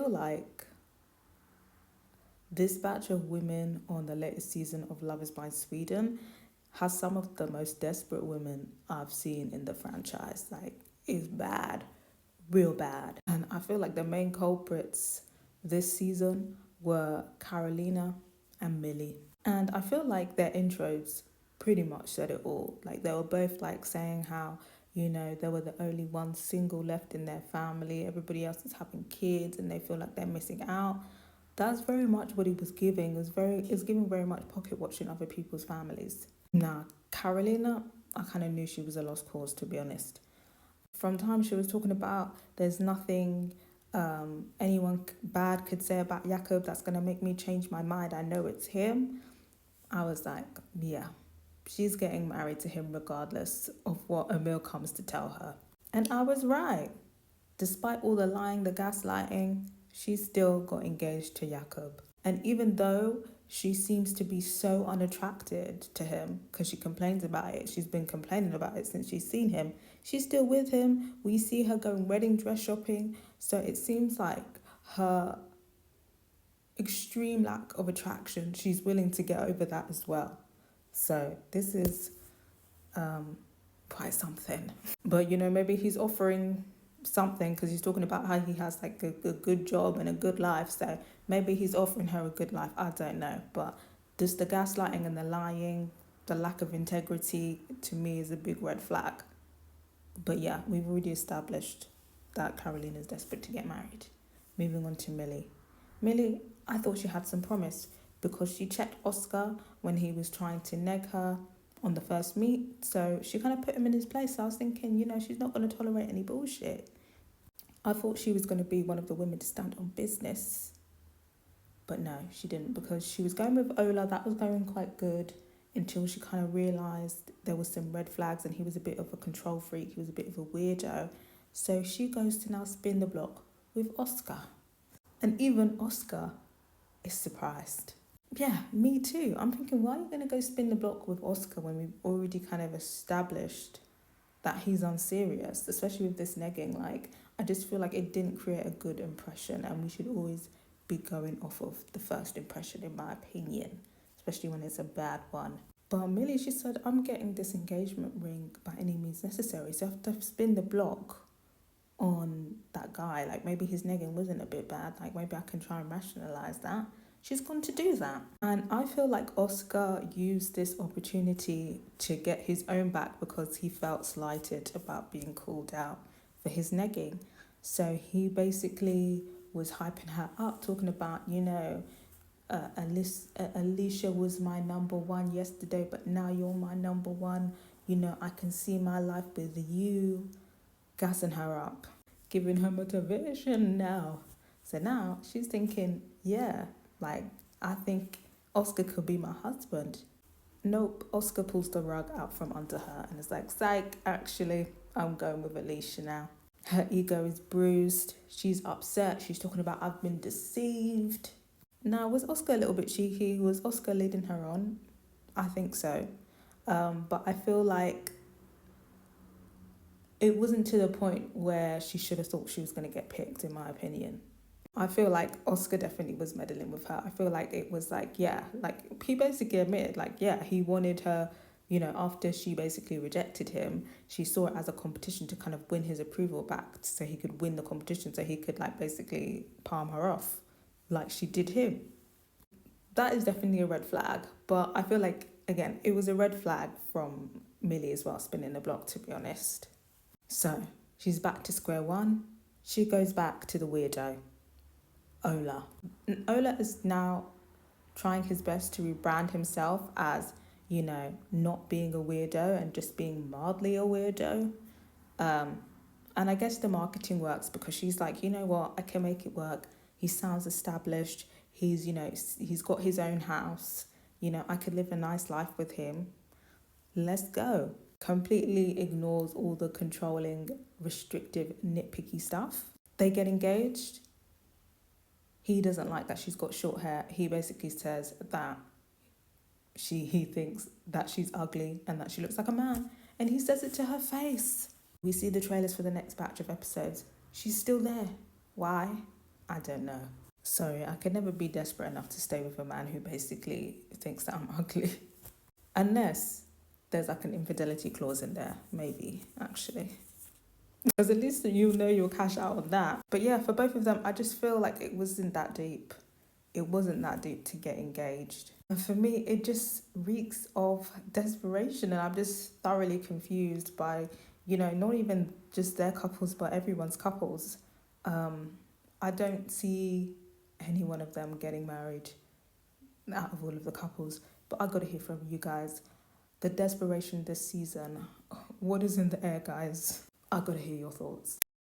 feel like this batch of women on the latest season of Love is Blind Sweden has some of the most desperate women I've seen in the franchise. Like, it's bad, real bad. And I feel like the main culprits this season were Carolina and Millie. And I feel like their intros pretty much said it all. Like, they were both like saying how, you know, they were the only one single left in their family. Everybody else is having kids and they feel like they're missing out. That's very much what he was giving. It's giving very much pocket watching other people's families. Now, Carolina, I kind of knew she was a lost cause, to be honest. From time she was talking about there's nothing anyone bad could say about Jakob that's going to make me change my mind. I know it's him. I was like, yeah, she's getting married to him regardless of what Emil comes to tell her. And I was right. Despite all the lying, the gaslighting, she still got engaged to Jakob. And even though she seems to be so unattracted to him because she complains about it, she's been complaining about it since she's seen him, she's still with him. We see her going wedding dress shopping. So it seems like her extreme lack of attraction, she's willing to get over that as well. So this is quite something. But, you know, maybe he's offering something because he's talking about how he has like a good job and a good life. So maybe he's offering her a good life. I don't know. But just the gaslighting and the lying, the lack of integrity, to me is a big red flag. But yeah, we've already established that Caroline is desperate to get married. Moving on to Millie. Millie, I thought she had some promise because she checked Oscar when he was trying to neg her on the first meet. So she kind of put him in his place. So I was thinking, you know, she's not going to tolerate any bullshit. I thought she was going to be one of the women to stand on business. But no, she didn't, because she was going with Ola. That was going quite good until she kind of realised there was some red flags and he was a bit of a control freak. He was a bit of a weirdo. So she goes to now spin the block with Oscar. And even Oscar is surprised. Yeah, me too. I'm thinking, why are you going to go spin the block with Oscar when we've already kind of established that he's unserious, especially with this negging? Like, I just feel like it didn't create a good impression, and we should always be going off of the first impression, in my opinion, especially when it's a bad one. But Millie, she said, I'm getting this engagement ring by any means necessary, so I have to spin the block on that guy. Like, maybe his negging wasn't a bit bad, like maybe I can try and rationalize that. She's gone to do that. And I feel like Oscar used this opportunity to get his own back because he felt slighted about being called out for his negging. So he basically was hyping her up, talking about, you know, Alicia was my number one yesterday, but now you're my number one. You know, I can see my life with you. Gassing her up, giving her motivation now. So now she's thinking, yeah, like, I think Oscar could be my husband. Nope, Oscar pulls the rug out from under her and is like, psych, actually, I'm going with Alicia now. Her ego is bruised. She's upset. She's talking about, I've been deceived. Now, was Oscar a little bit cheeky? Was Oscar leading her on? I think so. But I feel like it wasn't to the point where she should have thought she was going to get picked, in my opinion. I feel like Oscar definitely was meddling with her. I feel like it was like, yeah, like he basically admitted, like, yeah, he wanted her, you know, after she basically rejected him, she saw it as a competition to kind of win his approval back so he could win the competition, so he could like basically palm her off like she did him. That is definitely a red flag. But I feel like, again, it was a red flag from Millie as well, spinning the block, to be honest. So she's back to square one. She goes back to the weirdo, Ola. And Ola is now trying his best to rebrand himself as, you know, not being a weirdo and just being mildly a weirdo. And I guess the marketing works because she's like, you know what, I can make it work. He sounds established. He's, you know, he's got his own house. You know, I could live a nice life with him. Let's go. Completely ignores all the controlling, restrictive, nitpicky stuff. They get engaged. He doesn't like that she's got short hair. He basically says that he thinks that she's ugly and that she looks like a man. And he says it to her face. We see the trailers for the next batch of episodes. She's still there. Why? I don't know. So I can never be desperate enough to stay with a man who basically thinks that I'm ugly. Unless there's like an infidelity clause in there, maybe, actually. Because at least you know you'll cash out on that. But yeah, for both of them, I just feel like it wasn't that deep. It wasn't that deep to get engaged. And for me, it just reeks of desperation, and I'm just thoroughly confused by, not even just their couples, but everyone's couples. Um, I don't see any one of them getting married out of all of the couples. But I got to hear from you guys. The desperation this season, what is in the air, guys? I got to hear your thoughts.